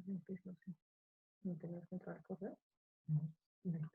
No tenía que entrar al correo. No.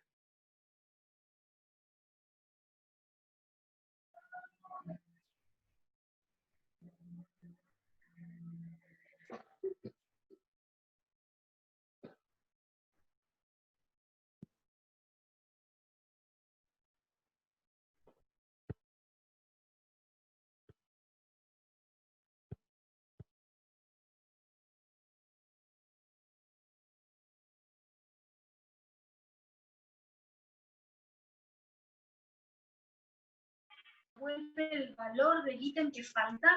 Vuelve el valor del ítem que falta,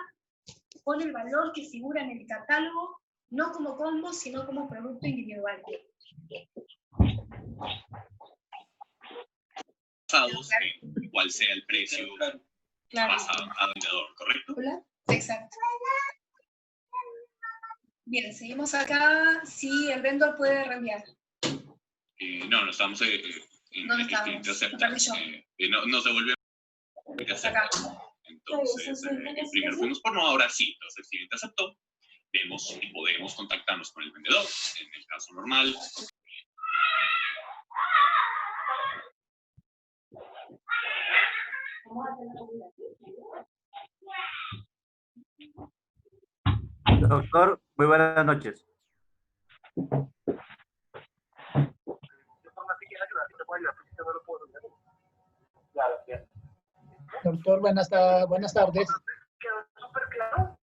pone el valor que figura en el catálogo, no como combo, sino como producto individual. Cuál sea el precio pasado a vendedor, ¿correcto? ¿Hola? Exacto. Bien, seguimos acá. Sí, el vendor puede reenviar. No estamos en ¿Dónde estamos? interceptar. Nos devolvemos Acá. Entonces, primero fuimos por no, ahora sí. Entonces, el cliente aceptó. Vemos si podemos contactarnos con el vendedor. En el caso normal. Doctor, muy buenas noches. Doctor, buenas tardes. ¿Quedó súper claro?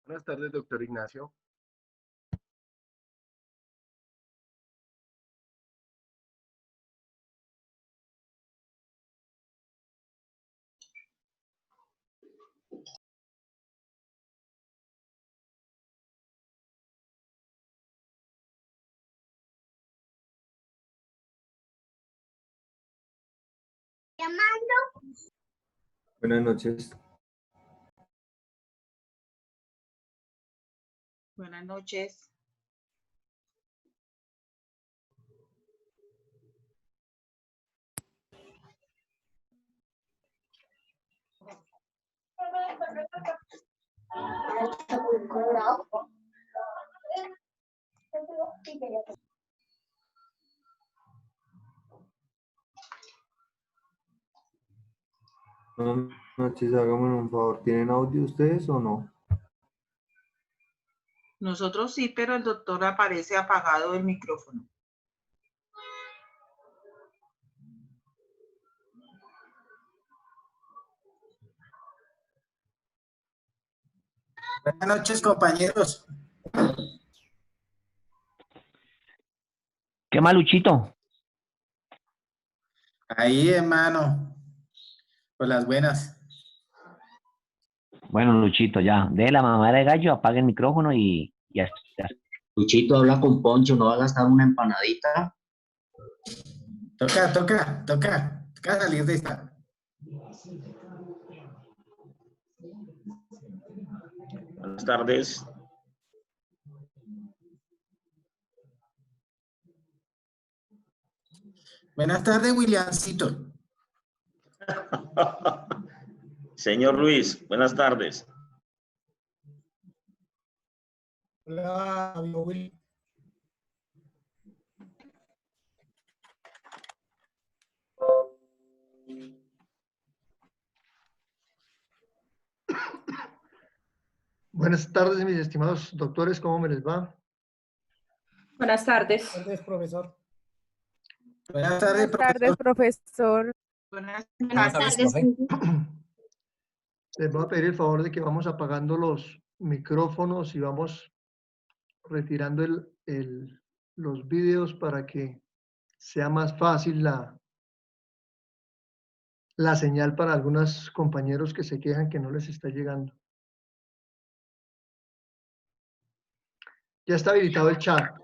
Buenas tardes, doctor Ignacio. Buenas noches. Buenas noches. Buenas noches, háganme un favor. ¿Tienen audio ustedes o no? Nosotros sí, pero el doctor aparece apagado el micrófono. Buenas noches, compañeros. ¿Qué más, Luchito? Ahí, hermano. Por las buenas. Bueno, Luchito, ya. De la mamá de gallo, apague el micrófono y ya está. Luchito, habla con Poncho, ¿no va a gastar una empanadita? Toca salir de esta. Buenas tardes. Buenas tardes, Williamcito. Señor Luis, buenas tardes. Hola, amigo Willy. Buenas tardes, mis estimados doctores, ¿cómo me les va? Buenas tardes. Buenas tardes, profesor. Buenas tardes, profesor. Buenas tardes, tardes. Les voy a pedir el favor de que vamos apagando los micrófonos y vamos retirando los vídeos para que sea más fácil la señal para algunos compañeros que se quejan que no les está llegando. Ya está habilitado el chat.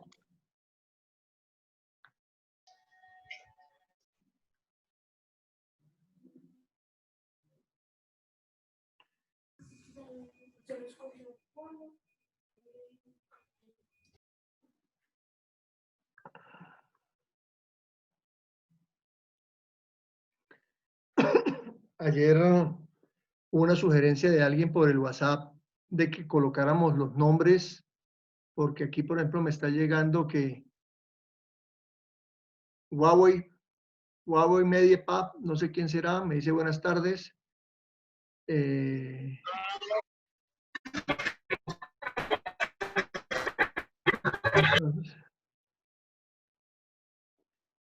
Ayer Hubo una sugerencia de alguien por el WhatsApp de que colocáramos los nombres, porque aquí, por ejemplo, me está llegando que Huawei MediaPub, no sé quién será, me dice buenas tardes.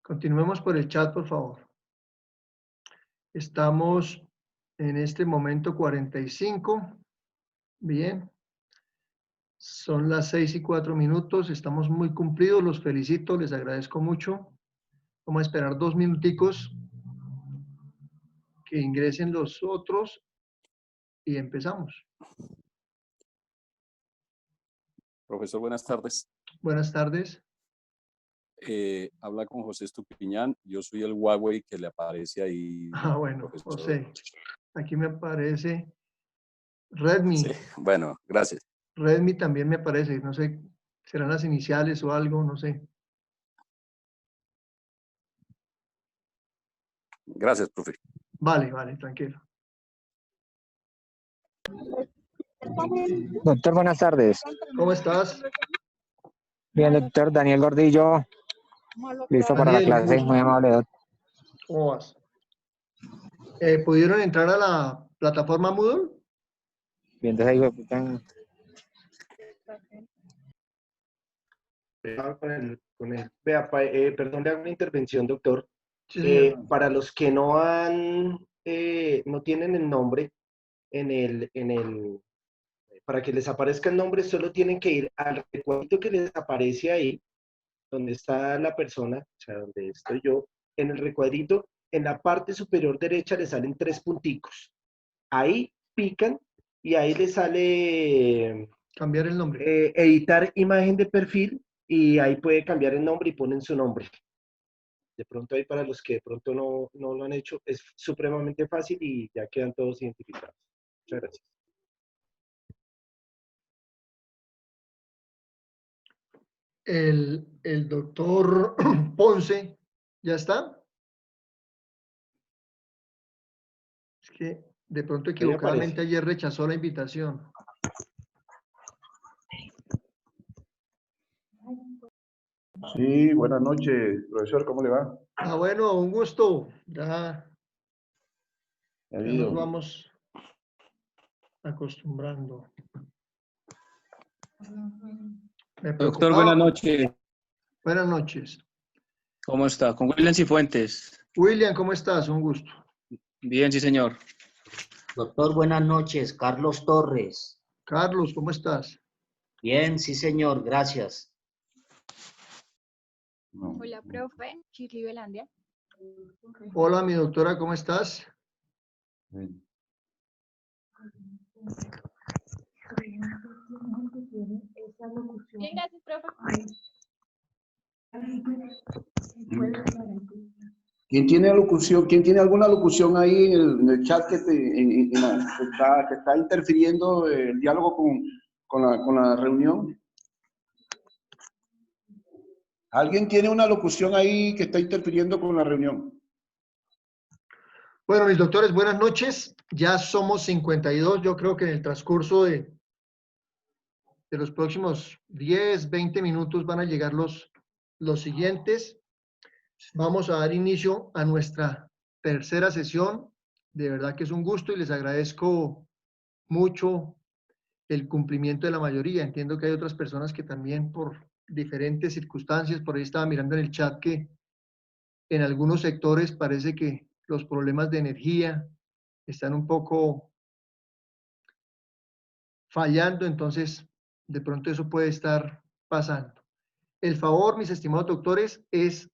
Continuemos por el chat, por favor. Estamos en este momento 45. Bien. Son las 6:04. Estamos muy cumplidos. Los felicito, les agradezco mucho. Vamos a esperar 2 minuticos que ingresen los otros y empezamos. Profesor, buenas tardes. Buenas tardes. Habla con José Estupiñán. Yo soy el Huawei que le aparece ahí. Ah, bueno, profesor. José. Aquí me aparece Redmi. Sí, bueno, gracias. Redmi también me aparece. No sé, serán las iniciales o algo, no sé. Gracias, profe. Vale, tranquilo. Doctor, buenas tardes. ¿Cómo estás? Bien, doctor Daniel Gordillo. Listo para la clase. Muy amable, doctor. ¿Cómo vas? ¿Pudieron entrar a la plataforma Moodle? Bien, entonces ahí Vea, perdón, le hago una intervención, doctor. Sí, para los que no tienen el nombre para que les aparezca el nombre, solo tienen que ir al recuadrito que les aparece ahí, donde está la persona, o sea, donde estoy yo, en el recuadrito, en la parte superior derecha les salen 3 punticos. Ahí pican y ahí les sale... cambiar el nombre. Editar imagen de perfil y ahí puede cambiar el nombre y ponen su nombre. De pronto ahí para los que de pronto no lo han hecho, es supremamente fácil y ya quedan todos identificados. Muchas gracias. El doctor Ponce, ¿ya está? Es que de pronto equivocadamente ayer rechazó la invitación. Sí, buenas noches, profesor, ¿cómo le va? Ah, bueno, un gusto. Ya nos vamos acostumbrando. Doctor, buenas noches. Buenas noches. ¿Cómo está? Con William Cifuentes. William, ¿cómo estás? Un gusto. Bien, sí, señor. Doctor, buenas noches. Carlos Torres. Carlos, ¿cómo estás? Bien, sí, señor. Gracias. Hola, profe. Shirley Velandia. Hola, mi doctora, ¿cómo estás? Bien, gracias, profe. ¿Quién tiene locución? ¿Quién tiene alguna locución ahí en el chat que está interfiriendo el diálogo con la reunión? ¿Alguien tiene una locución ahí que está interfiriendo con la reunión? Bueno, mis doctores, buenas noches. Ya somos 52. Yo creo que en el transcurso de los próximos 10, 20 minutos van a llegar los siguientes. Vamos a dar inicio a nuestra tercera sesión. De verdad que es un gusto y les agradezco mucho el cumplimiento de la mayoría. Entiendo que hay otras personas que también por diferentes circunstancias, por ahí estaba mirando en el chat que en algunos sectores parece que los problemas de energía están un poco fallando, entonces de pronto eso puede estar pasando. El favor, mis estimados doctores, es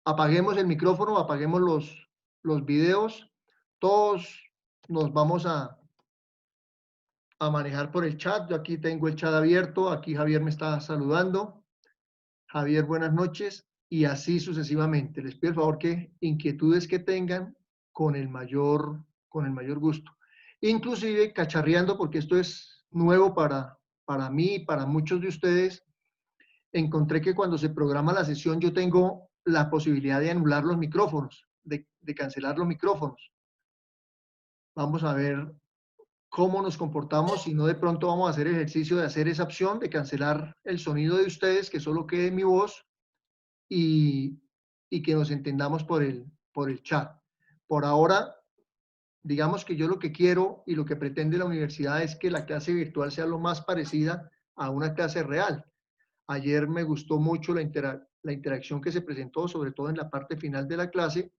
apaguemos el micrófono, apaguemos los videos, todos nos vamos a manejar por el chat. Yo aquí tengo el chat abierto, aquí Javier me está saludando. Javier, buenas noches, y así sucesivamente. Les pido el favor que inquietudes que tengan con el mayor gusto. Inclusive cacharreando, porque esto es nuevo para mí y para muchos de ustedes. Encontré que cuando se programa la sesión yo tengo la posibilidad de anular los micrófonos, de cancelar los micrófonos. Vamos a ver cómo nos comportamos, si no de pronto vamos a hacer ejercicio de hacer esa opción de cancelar el sonido de ustedes, que solo quede mi voz y que nos entendamos por el chat. Por ahora, digamos que yo lo que quiero y lo que pretende la universidad es que la clase virtual sea lo más parecida a una clase real. Ayer me gustó mucho la interacción que se presentó, sobre todo en la parte final de la clase.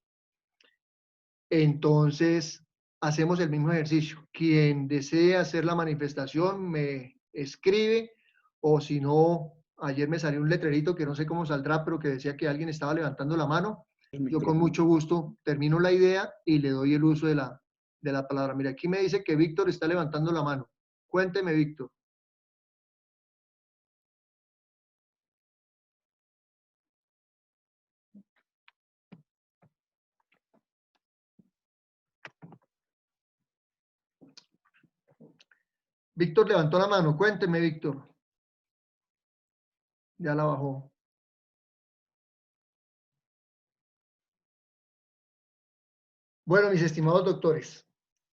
Entonces, hacemos el mismo ejercicio. Quien desee hacer la manifestación me escribe, o si no, ayer me salió un letrerito que no sé cómo saldrá, pero que decía que alguien estaba levantando la mano. Yo con mucho gusto termino la idea y le doy el uso de la palabra. Mira, aquí me dice que Víctor está levantando la mano. Cuénteme, Víctor. Víctor levantó la mano. Cuénteme, Víctor. Ya la bajó. Bueno, mis estimados doctores,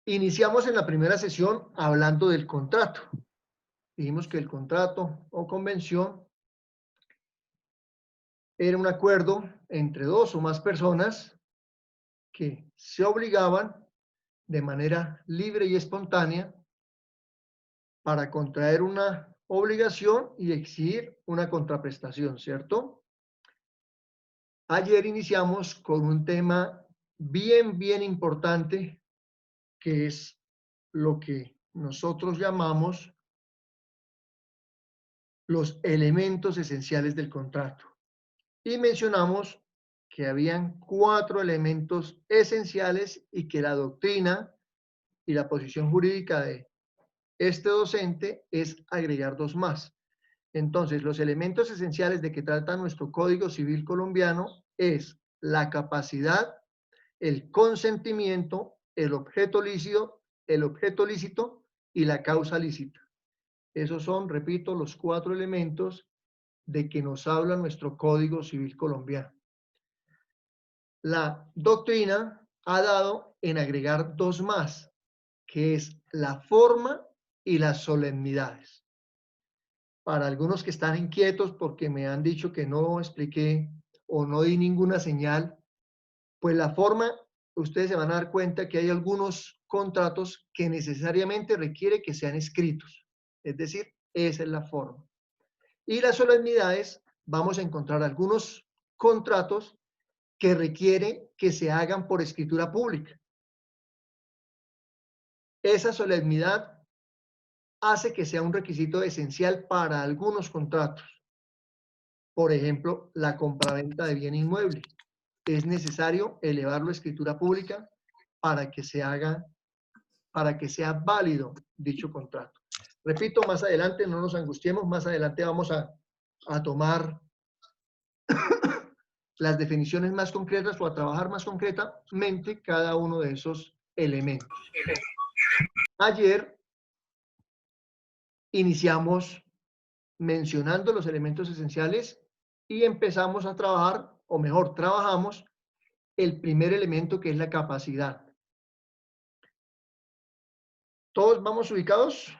iniciamos en la primera sesión hablando del contrato. Dijimos que el contrato o convención era un acuerdo entre dos o más personas que se obligaban de manera libre y espontánea para contraer una obligación y exigir una contraprestación, ¿cierto? Ayer iniciamos con un tema bien importante, que es lo que nosotros llamamos los elementos esenciales del contrato. Y mencionamos que habían 4 elementos esenciales y que la doctrina y la posición jurídica de este docente es agregar 2 más. Entonces, los elementos esenciales de que trata nuestro Código Civil colombiano es la capacidad, el consentimiento, el objeto lícito y la causa lícita. Esos son, repito, los 4 elementos de que nos habla nuestro Código Civil colombiano. La doctrina ha dado en agregar 2 más, que es la forma y las solemnidades. Para algunos que están inquietos porque me han dicho que no expliqué o no di ninguna señal, pues la forma, ustedes se van a dar cuenta que hay algunos contratos que necesariamente requiere que sean escritos. Es decir, esa es la forma. Y las solemnidades, vamos a encontrar algunos contratos que requiere que se hagan por escritura pública. Esa solemnidad hace que sea un requisito esencial para algunos contratos. Por ejemplo, la compraventa de bien inmueble. Es necesario elevarlo a escritura pública para que se haga, para que sea válido dicho contrato. Repito, más adelante, no nos angustiemos, más adelante vamos a tomar las definiciones más concretas o a trabajar más concretamente cada uno de esos elementos. Ayer iniciamos mencionando los elementos esenciales y empezamos a trabajar, o mejor, trabajamos el primer elemento, que es la capacidad. ¿Todos vamos ubicados?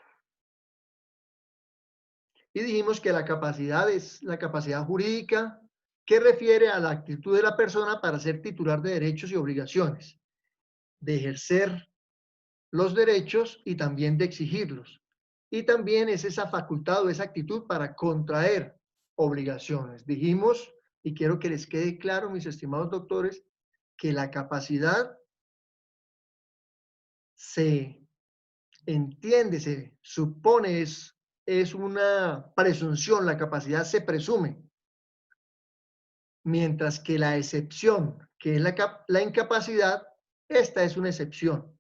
Y dijimos que la capacidad es la capacidad jurídica que refiere a la actitud de la persona para ser titular de derechos y obligaciones, de ejercer los derechos y también de exigirlos. Y también es esa facultad o esa actitud para contraer obligaciones. Dijimos, y quiero que les quede claro, mis estimados doctores, que la capacidad se entiende, se supone, es una presunción, la capacidad se presume. Mientras que la excepción, que es la incapacidad, esta es una excepción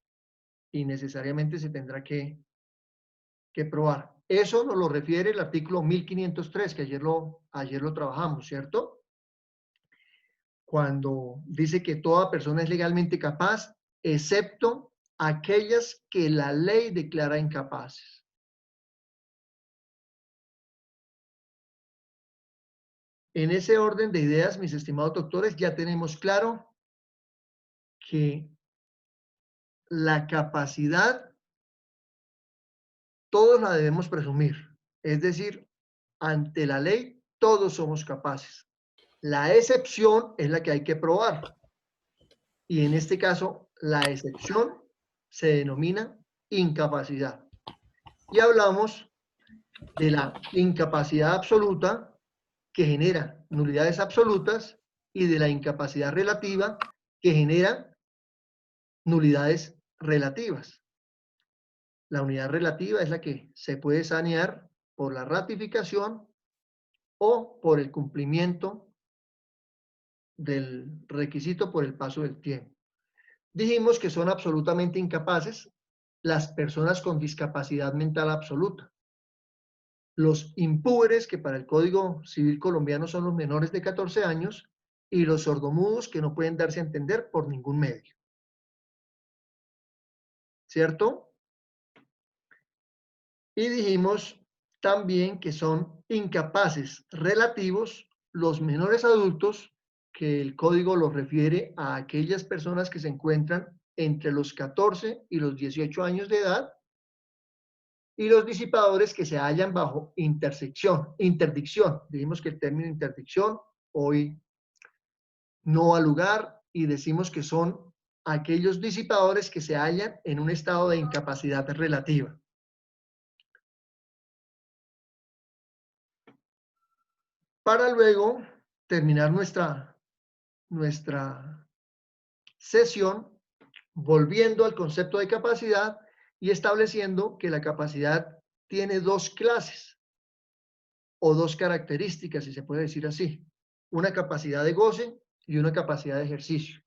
y necesariamente se tendrá que probar. Eso nos lo refiere el artículo 1503, que ayer lo trabajamos, ¿cierto? Cuando dice que toda persona es legalmente capaz, excepto aquellas que la ley declara incapaces. En ese orden de ideas, mis estimados doctores, ya tenemos claro que la capacidad todos la debemos presumir. Es decir, ante la ley todos somos capaces. La excepción es la que hay que probar. Y en este caso, la excepción se denomina incapacidad. Y hablamos de la incapacidad absoluta, que genera nulidades absolutas, y de la incapacidad relativa, que genera nulidades relativas. La unidad relativa es la que se puede sanear por la ratificación o por el cumplimiento del requisito por el paso del tiempo. Dijimos que son absolutamente incapaces las personas con discapacidad mental absoluta. Los impúberes, que para el Código Civil colombiano son los menores de 14 años, y los sordomudos, que no pueden darse a entender por ningún medio. ¿Cierto? Y dijimos también que son incapaces relativos los menores adultos, que el código los refiere a aquellas personas que se encuentran entre los 14 y los 18 años de edad, y los disipadores que se hallan bajo interdicción. Dijimos que el término interdicción hoy no ha lugar, y decimos que son aquellos disipadores que se hallan en un estado de incapacidad relativa. Para luego terminar nuestra sesión volviendo al concepto de capacidad y estableciendo que la capacidad tiene dos clases o dos características, si se puede decir así: una capacidad de goce y una capacidad de ejercicio.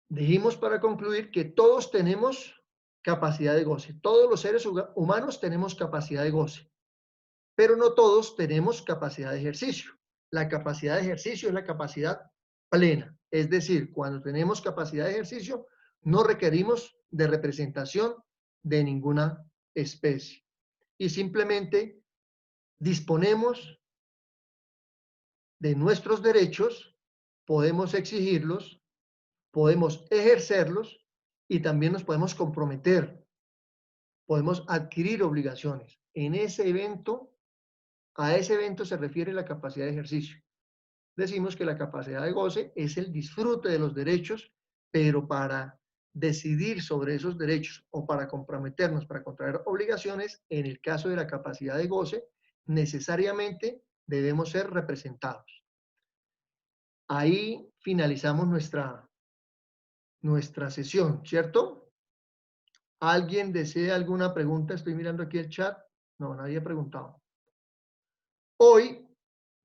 Dijimos para concluir que todos tenemos capacidad de goce, todos los seres humanos tenemos capacidad de goce, pero no todos tenemos capacidad de ejercicio. La capacidad de ejercicio es la capacidad plena, es decir, cuando tenemos capacidad de ejercicio no requerimos de representación de ninguna especie y simplemente disponemos de nuestros derechos, podemos exigirlos, podemos ejercerlos y también nos podemos comprometer, podemos adquirir obligaciones. En ese evento, a ese evento se refiere la capacidad de ejercicio. Decimos que la capacidad de goce es el disfrute de los derechos, pero para decidir sobre esos derechos o para comprometernos, para contraer obligaciones, en el caso de la capacidad de goce, necesariamente debemos ser representados. Ahí finalizamos nuestra sesión, ¿cierto? ¿Alguien desea alguna pregunta? Estoy mirando aquí el chat. No, nadie ha preguntado. Hoy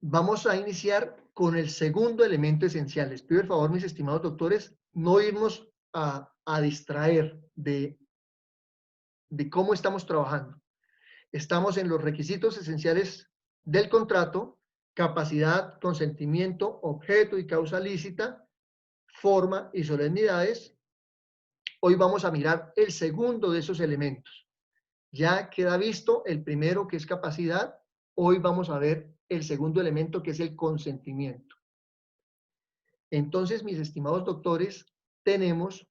vamos a iniciar con el segundo elemento esencial. Les pido el favor, mis estimados doctores, no irnos a distraer de cómo estamos trabajando. Estamos en los requisitos esenciales del contrato: capacidad, consentimiento, objeto y causa lícita, forma y solemnidades. Hoy vamos a mirar el segundo de esos elementos. Ya queda visto el primero, que es capacidad. Hoy vamos a ver el segundo elemento, que es el consentimiento. Entonces, mis estimados doctores, tenemos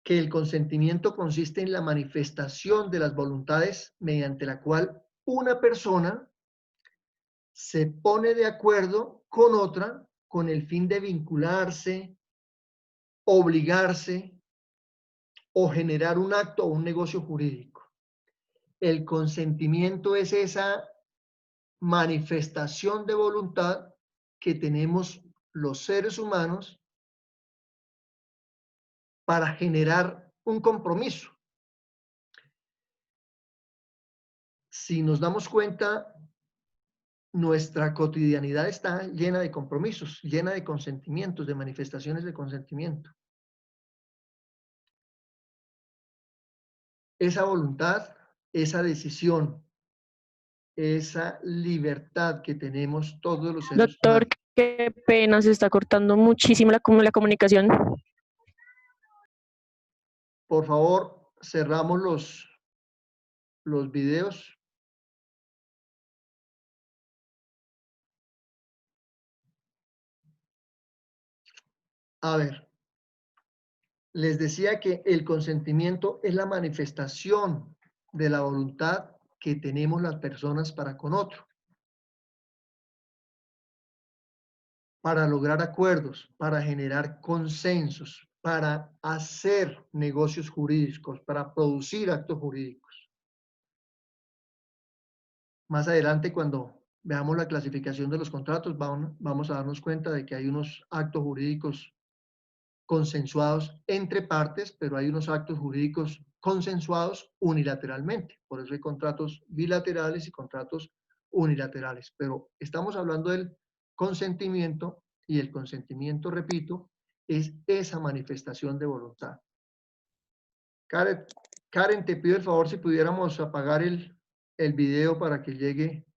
que el consentimiento consiste en la manifestación de las voluntades mediante la cual una persona se pone de acuerdo con otra con el fin de vincularse, obligarse o generar un acto o un negocio jurídico. El consentimiento es esa manifestación de voluntad que tenemos los seres humanos para generar un compromiso. Si nos damos cuenta, nuestra cotidianidad está llena de compromisos, llena de consentimientos, de manifestaciones de consentimiento. Esa voluntad, esa decisión, esa libertad que tenemos todos los seres Doctor, humanos. qué pena, se está cortando muchísimo la comunicación. Por favor, cerramos los videos. A ver, les decía que el consentimiento es la manifestación de la voluntad que tenemos las personas para con otro, para lograr acuerdos, para generar consensos, para hacer negocios jurídicos, para producir actos jurídicos. Más adelante, cuando veamos la clasificación de los contratos, vamos a darnos cuenta de que hay unos actos jurídicos consensuados entre partes, pero hay unos actos jurídicos consensuados unilateralmente. Por eso hay contratos bilaterales y contratos unilaterales. Pero estamos hablando del consentimiento, y el consentimiento, repito, es esa manifestación de voluntad. Karen, te pido el favor si pudiéramos apagar el video para que llegue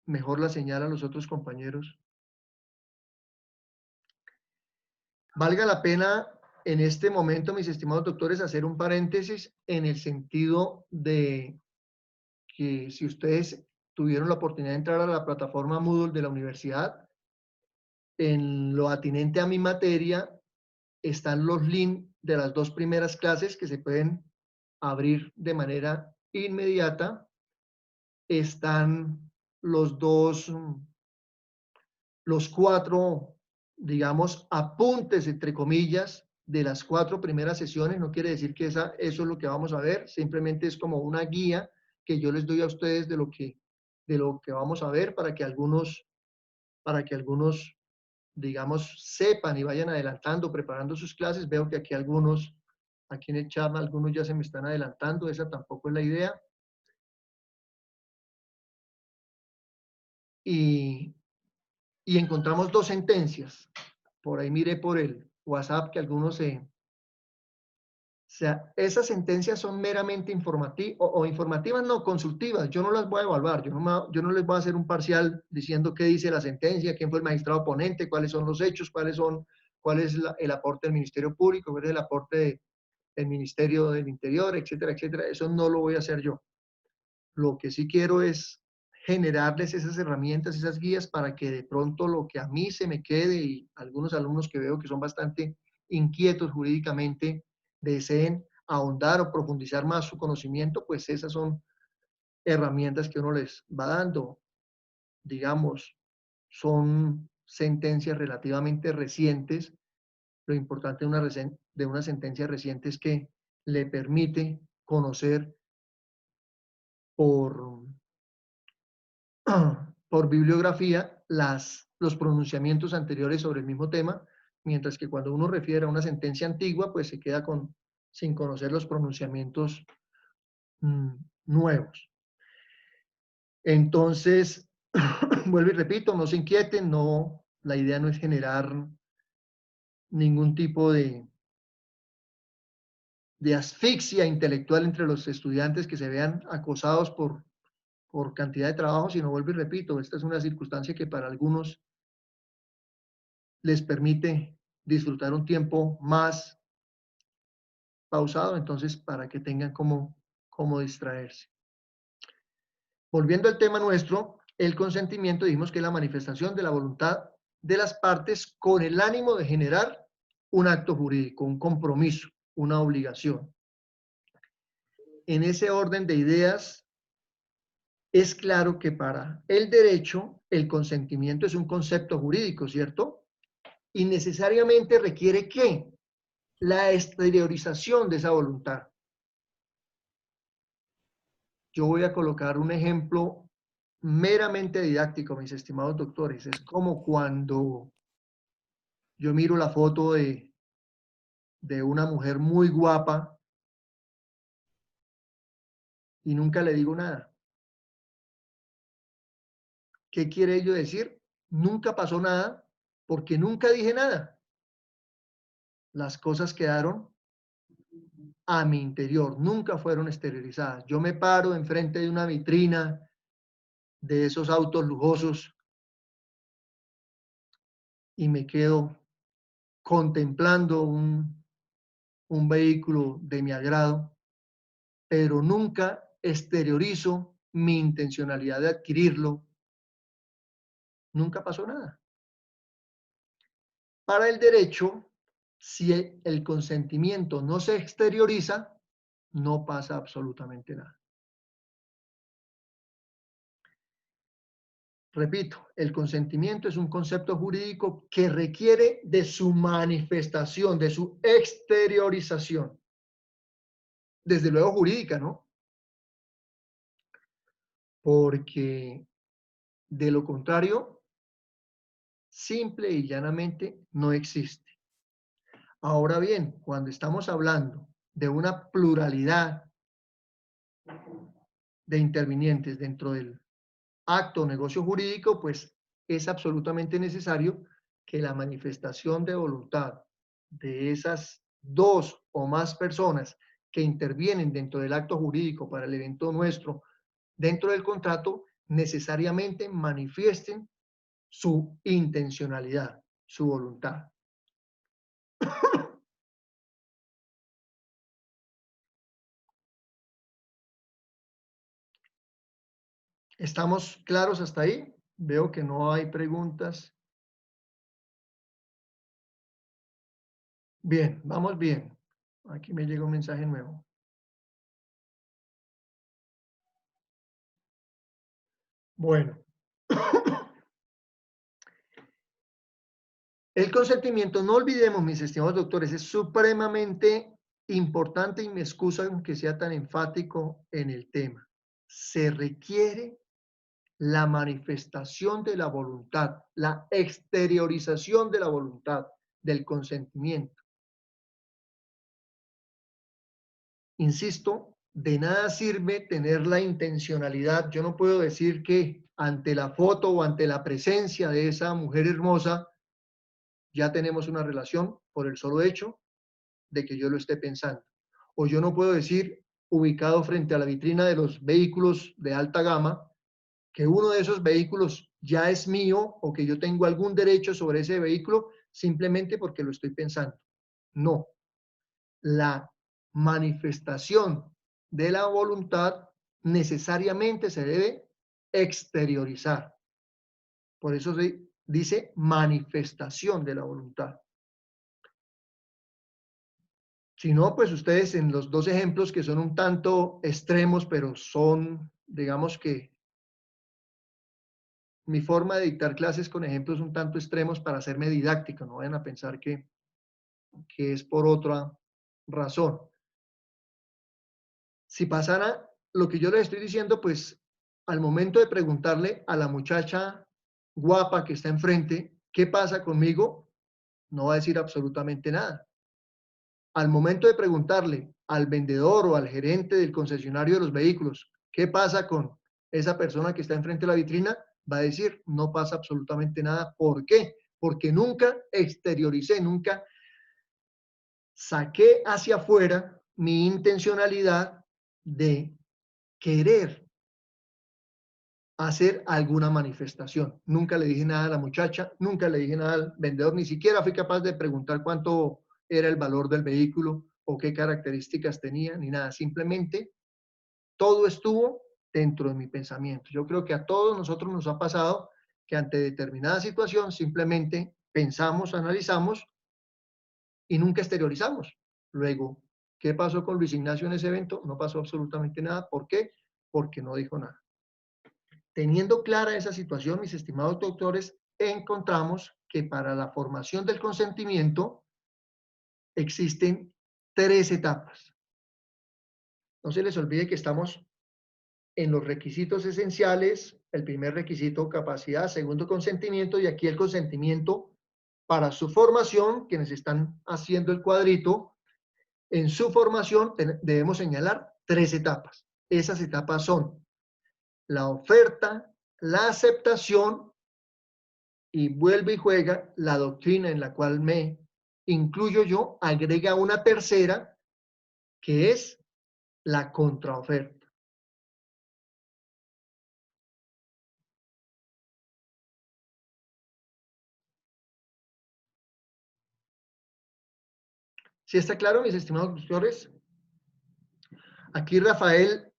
mejor la señal a los otros compañeros. Valga la pena en este momento, mis estimados doctores, hacer un paréntesis en el sentido de que si ustedes tuvieron la oportunidad de entrar a la plataforma Moodle de la universidad, en lo atinente a mi materia, están los links de las 2 primeras clases que se pueden abrir de manera inmediata. Están los 4, digamos, apuntes, entre comillas, de las 4 primeras sesiones. No quiere decir que eso es lo que vamos a ver, simplemente es como una guía que yo les doy a ustedes de lo que vamos a ver para que algunos, digamos, sepan y vayan adelantando, preparando sus clases. Veo que aquí en el chat, algunos ya se me están adelantando, esa tampoco es la idea. Y encontramos 2 sentencias. Por ahí miré por el WhatsApp que algunos o sea, esas sentencias son meramente informativas, o informativas no, consultivas. Yo no las voy a evaluar, yo no les voy a hacer un parcial diciendo qué dice la sentencia, quién fue el magistrado ponente, cuáles son los hechos, cuál es el aporte del Ministerio Público, cuál es el aporte del Ministerio del Interior, etcétera, etcétera. Eso no lo voy a hacer yo. Lo que sí quiero es generarles esas herramientas, esas guías, para que de pronto lo que a mí se me quede, y algunos alumnos que veo que son bastante inquietos jurídicamente, deseen ahondar o profundizar más su conocimiento, pues esas son herramientas que uno les va dando. Digamos, son sentencias relativamente recientes. Lo importante de una sentencia reciente es que le permite conocer por bibliografía los pronunciamientos anteriores sobre el mismo tema, mientras que cuando uno refiere a una sentencia antigua, pues se queda sin conocer los pronunciamientos nuevos. Entonces, vuelvo y repito, no se inquieten, la idea no es generar ningún tipo de asfixia intelectual entre los estudiantes que se vean acosados por cantidad de trabajo, sino, vuelvo y repito, esta es una circunstancia que para algunos les permite disfrutar un tiempo más pausado, entonces para que tengan cómo distraerse. Volviendo al tema nuestro, el consentimiento, dijimos que es la manifestación de la voluntad de las partes con el ánimo de generar un acto jurídico, un compromiso, una obligación. En ese orden de ideas, es claro que para el derecho, el consentimiento es un concepto jurídico, ¿cierto? Y necesariamente requiere ¿qué? La exteriorización de esa voluntad. Yo voy a colocar un ejemplo meramente didáctico, mis estimados doctores. Es como cuando yo miro la foto de una mujer muy guapa y nunca le digo nada. ¿Qué quiere ello decir? Nunca pasó nada porque nunca dije nada. Las cosas quedaron a mi interior, nunca fueron exteriorizadas. Yo me paro enfrente de una vitrina de esos autos lujosos y me quedo contemplando un vehículo de mi agrado, pero nunca exteriorizo mi intencionalidad de adquirirlo. Nunca pasó nada. Para el derecho, Si el consentimiento no se exterioriza, no pasa absolutamente nada. Repito, el consentimiento es un concepto jurídico que requiere de su manifestación, de su exteriorización. Desde luego jurídica, ¿no? Porque de lo contrario, simple y llanamente no existe. Ahora bien, cuando estamos hablando de una pluralidad de intervinientes dentro del acto o negocio jurídico, pues es absolutamente necesario que la manifestación de voluntad de esas dos o más personas que intervienen dentro del acto jurídico para el evento nuestro, dentro del contrato, necesariamente manifiesten su intencionalidad, su voluntad. ¿Estamos claros hasta ahí? Veo que no hay preguntas. Bien, vamos bien. Aquí me llega un mensaje nuevo. Bueno. El consentimiento, no olvidemos, mis estimados doctores, es supremamente importante y me excusan que sea tan enfático en el tema. Se requiere la manifestación de la voluntad, la exteriorización de la voluntad, del consentimiento. Insisto, de nada sirve tener la intencionalidad. Yo no puedo decir que ante la foto o ante la presencia de esa mujer hermosa ya tenemos una relación por el solo hecho de que yo lo esté pensando. O yo no puedo decir, ubicado frente a la vitrina de los vehículos de alta gama, que uno de esos vehículos ya es mío o que yo tengo algún derecho sobre ese vehículo simplemente porque lo estoy pensando. No. La manifestación de la voluntad necesariamente se debe exteriorizar. Por eso se dice manifestación de la voluntad. Si no, pues ustedes en los dos ejemplos que son un tanto extremos, pero son, digamos que mi forma de dictar clases con ejemplos un tanto extremos para hacerme didáctico, no vayan a pensar que es por otra razón. Si pasara lo que yo les estoy diciendo, pues al momento de preguntarle a la muchacha guapa que está enfrente, ¿qué pasa conmigo? No va a decir absolutamente nada. Al momento de preguntarle al vendedor o al gerente del concesionario de los vehículos, ¿qué pasa con esa persona que está enfrente de la vitrina? Va a decir, no pasa absolutamente nada. ¿Por qué? Porque nunca exterioricé, nunca saqué hacia afuera mi intencionalidad de querer hacer alguna manifestación. Nunca le dije nada a la muchacha, nunca le dije nada al vendedor, ni siquiera fui capaz de preguntar cuánto era el valor del vehículo o qué características tenía, ni nada. Simplemente todo estuvo dentro de mi pensamiento. Yo creo que a todos nosotros nos ha pasado que ante determinada situación simplemente pensamos, analizamos y nunca exteriorizamos. Luego, ¿qué pasó con Luis Ignacio en ese evento? No pasó absolutamente nada. ¿Por qué? Porque no dijo nada. Teniendo clara esa situación, mis estimados doctores, encontramos que para la formación del consentimiento existen 3 etapas. No se les olvide que estamos en los requisitos esenciales. El primer requisito, capacidad. Segundo, consentimiento. Y aquí el consentimiento para su formación, quienes están haciendo el cuadrito, en su formación debemos señalar 3 etapas. Esas etapas son la oferta, la aceptación y vuelve y juega la doctrina en la cual me incluyo yo, agrega una tercera que es la contraoferta. ¿Sí está claro, mis estimados doctores? Aquí Rafael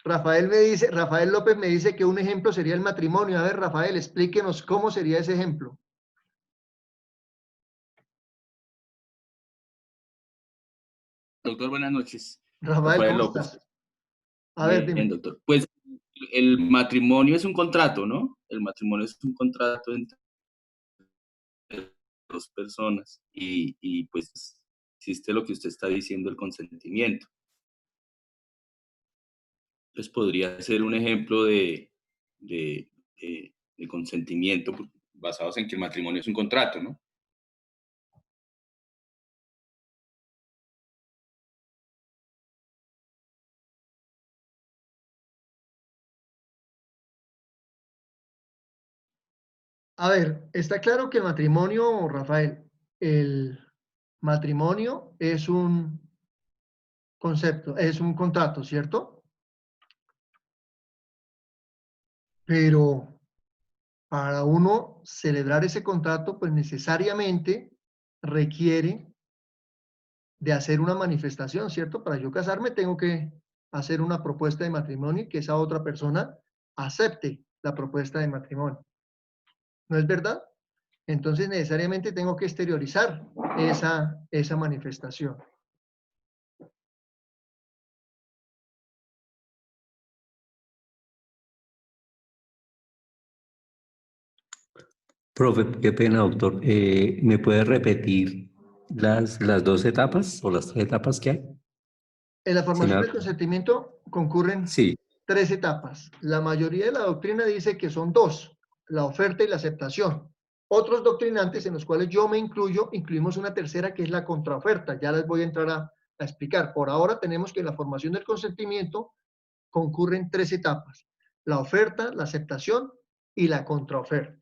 Rafael López me dice que un ejemplo sería el matrimonio. A ver, Rafael, explíquenos cómo sería ese ejemplo. Doctor, buenas noches. Rafael, Rafael ¿cómo López. estás? A ver, Bien, dime. doctor. Pues el matrimonio es un contrato, ¿no? El matrimonio es un contrato entre dos personas y pues existe lo que usted está diciendo, el consentimiento. Pues podría ser un ejemplo de, de consentimiento basados en que el matrimonio es un contrato, ¿no? A ver, está claro que el matrimonio, Rafael, el matrimonio es un concepto, es un contrato, ¿cierto? Pero para uno celebrar ese contrato, pues necesariamente requiere de hacer una manifestación, ¿cierto? Para yo casarme tengo que hacer una propuesta de matrimonio y que esa otra persona acepte la propuesta de matrimonio. ¿No es verdad? Entonces necesariamente tengo que exteriorizar esa manifestación. Profe, qué pena, doctor. ¿Me puede repetir las dos etapas o las tres etapas que hay? En la Si formación me- del consentimiento concurren Sí, 3 etapas. La mayoría de la doctrina dice que son 2, la oferta y la aceptación. Otros doctrinantes, en los cuales yo me incluyo, incluimos una tercera que es la contraoferta. Ya les voy a entrar a explicar. Por ahora tenemos que en la formación del consentimiento concurren 3 etapas: la oferta, la aceptación y la contraoferta.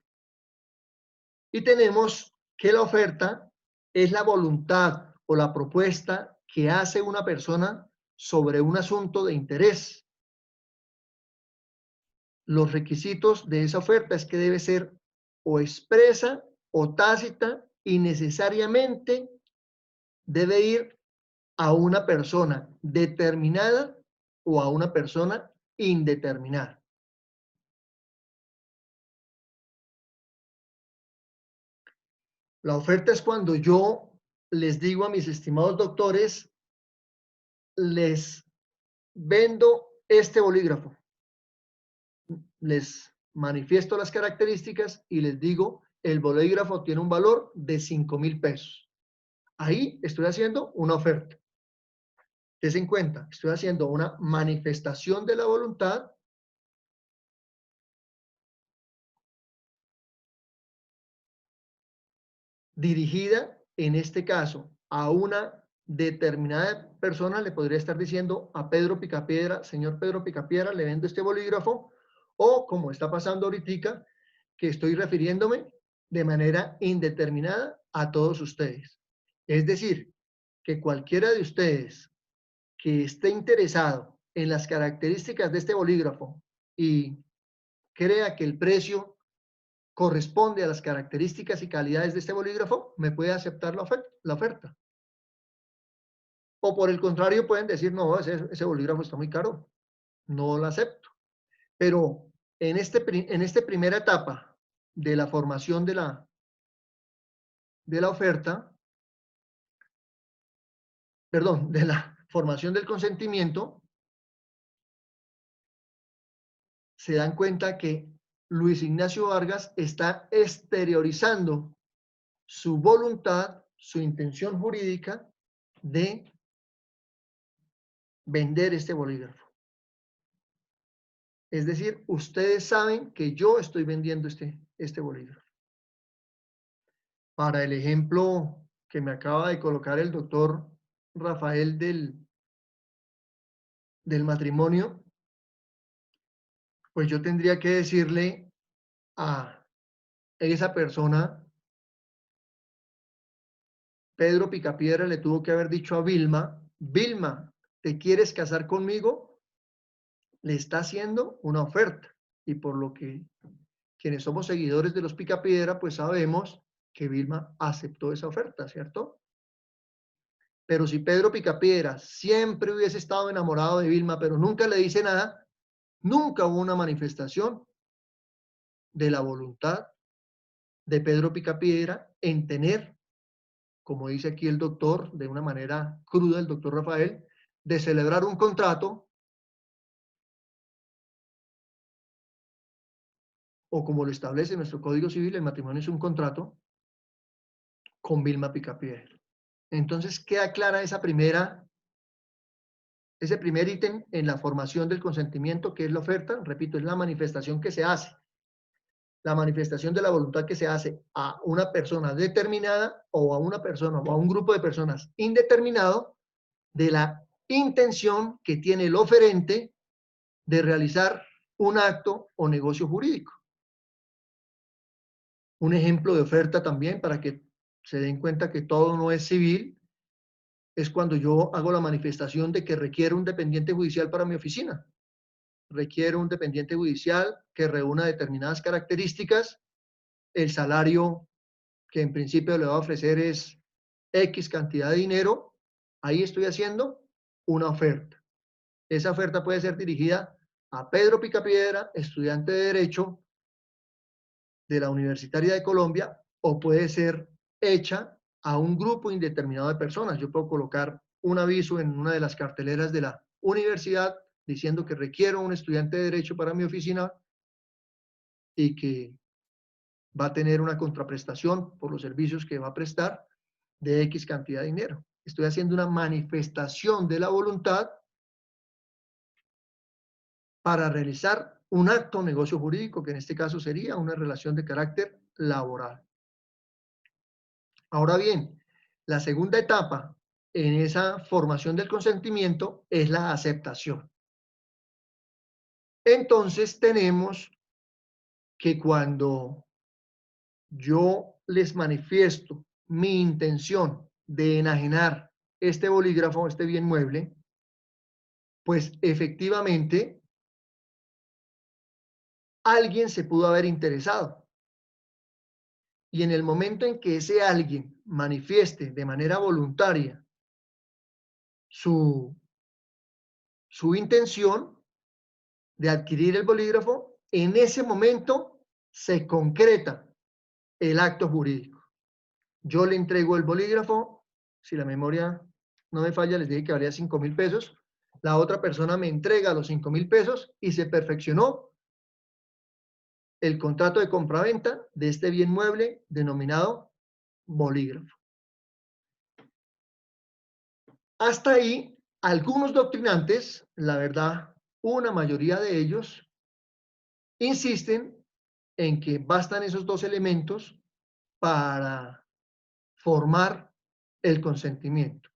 Y tenemos que la oferta es la voluntad o la propuesta que hace una persona sobre un asunto de interés. Los requisitos de esa oferta es que debe ser o expresa o tácita y necesariamente debe ir a una persona determinada o a una persona indeterminada. La oferta es cuando yo les digo a mis estimados doctores, les vendo este bolígrafo, les manifiesto las características y les digo, el bolígrafo tiene un valor de 5,000 pesos. Ahí estoy haciendo una oferta. Tense en cuenta, estoy haciendo una manifestación de la voluntad dirigida, en este caso, a una determinada persona. Le podría estar diciendo a Pedro Picapiedra, señor Pedro Picapiedra, le vendo este bolígrafo, o como está pasando ahorita, que estoy refiriéndome de manera indeterminada a todos ustedes. Es decir, que cualquiera de ustedes que esté interesado en las características de este bolígrafo y crea que el precio corresponde a las características y calidades de este bolígrafo, me puede aceptar la oferta. O por el contrario, pueden decir, no, ese bolígrafo está muy caro, no lo acepto. Pero en esta primera etapa de la formación de la oferta, perdón, de la formación del consentimiento, se dan cuenta que Luis Ignacio Vargas está exteriorizando su voluntad, su intención jurídica de vender este bolígrafo. Es decir, ustedes saben que yo estoy vendiendo este bolígrafo. Para el ejemplo que me acaba de colocar el doctor Rafael del matrimonio, pues yo tendría que decirle a esa persona, Pedro Picapiedra le tuvo que haber dicho a Vilma, Vilma, ¿te quieres casar conmigo? Le está haciendo una oferta. Y por lo que quienes somos seguidores de los Picapiedra, pues sabemos que Vilma aceptó esa oferta, ¿cierto? Pero si Pedro Picapiedra siempre hubiese estado enamorado de Vilma, pero nunca le dice nada, nunca hubo una manifestación de la voluntad de Pedro Picapiedra en tener como dice aquí el doctor, de una manera cruda, el doctor Rafael, de celebrar un contrato, o como lo establece nuestro Código Civil, el matrimonio es un contrato, con Vilma Picapiedra. Entonces queda clara ese primer ítem en la formación del consentimiento, que es la oferta. Repito, es la manifestación que se hace. La manifestación de la voluntad que se hace a una persona determinada o a una persona o a un grupo de personas indeterminado de la intención que tiene el oferente de realizar un acto o negocio jurídico. Un ejemplo de oferta también, para que se den cuenta que todo no es civil, es cuando yo hago la manifestación de que requiero un dependiente judicial para mi oficina. Requiero un dependiente judicial que reúna determinadas características. El salario que en principio le va a ofrecer es X cantidad de dinero. Ahí estoy haciendo una oferta. Esa oferta puede ser dirigida a Pedro Picapiedra, estudiante de Derecho de la Universitaria de Colombia, o puede ser hecha a un grupo indeterminado de personas. Yo puedo colocar un aviso en una de las carteleras de la universidad diciendo que requiero un estudiante de Derecho para mi oficina y que va a tener una contraprestación por los servicios que va a prestar de X cantidad de dinero. Estoy haciendo una manifestación de la voluntad para realizar un acto o negocio jurídico, que en este caso sería una relación de carácter laboral. Ahora bien, la segunda etapa en esa formación del consentimiento es la aceptación. Entonces tenemos que cuando yo les manifiesto mi intención de enajenar este bolígrafo, este bien mueble, pues efectivamente alguien se pudo haber interesado. Y en el momento en que ese alguien manifieste de manera voluntaria su intención de adquirir el bolígrafo, en ese momento se concreta el acto jurídico. Yo le entrego el bolígrafo, si la memoria no me falla, les dije que valía 5.000 pesos. La otra persona me entrega los 5.000 pesos y se perfeccionó el contrato de compraventa de este bien mueble denominado bolígrafo. Hasta ahí, algunos doctrinantes, la verdad, una mayoría de ellos, insisten en que bastan esos dos elementos para formar el consentimiento.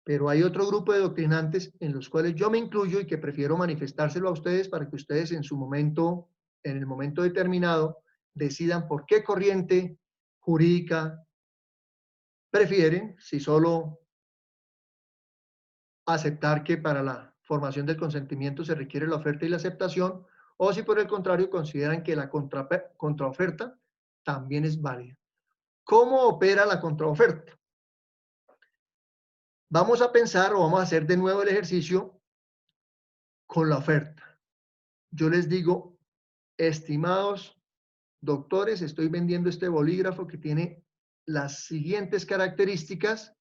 Pero hay otro grupo de doctrinantes en los cuales yo me incluyo y que prefiero manifestárselo a ustedes para que ustedes en su momento, en el momento determinado, decidan por qué corriente jurídica prefieren, si solo aceptar que para la formación del consentimiento se requiere la oferta y la aceptación, o si por el contrario consideran que la contraoferta también es válida. ¿Cómo opera la contraoferta? Vamos a pensar o vamos a hacer de nuevo el ejercicio con la oferta. Yo les digo, estimados doctores, estoy vendiendo este bolígrafo que tiene las siguientes características.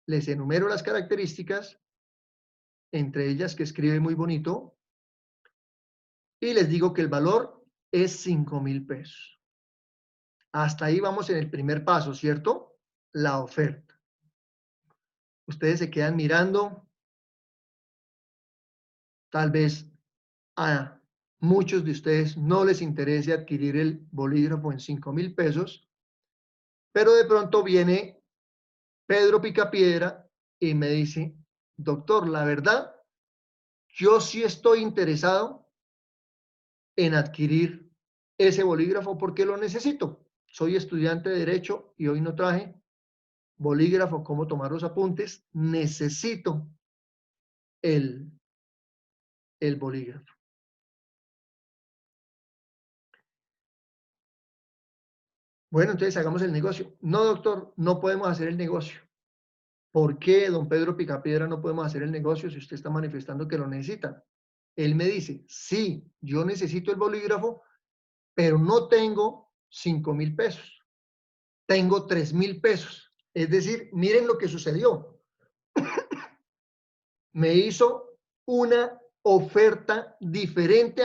Les enumero las características, entre ellas que escribe muy bonito, y les digo que el valor es 5.000 pesos. Hasta ahí vamos en el primer paso, ¿cierto? La oferta. Ustedes se quedan mirando, tal vez a muchos de ustedes no les interese adquirir el bolígrafo en 5.000 pesos, pero de pronto viene Pedro Picapiedra y me dice, doctor, la verdad, yo sí estoy interesado en adquirir ese bolígrafo porque lo necesito. Soy estudiante de Derecho y hoy no traje bolígrafo, cómo tomar los apuntes. Necesito el bolígrafo. Bueno, entonces hagamos el negocio. No, doctor, no podemos hacer el negocio. ¿Por qué, don Pedro Picapiedra, no podemos hacer el negocio si usted está manifestando que lo necesita? Él me dice, sí, yo necesito el bolígrafo, pero no tengo 5.000 pesos. Tengo 3.000 pesos. Es decir, miren lo que sucedió. Me hizo una oferta diferente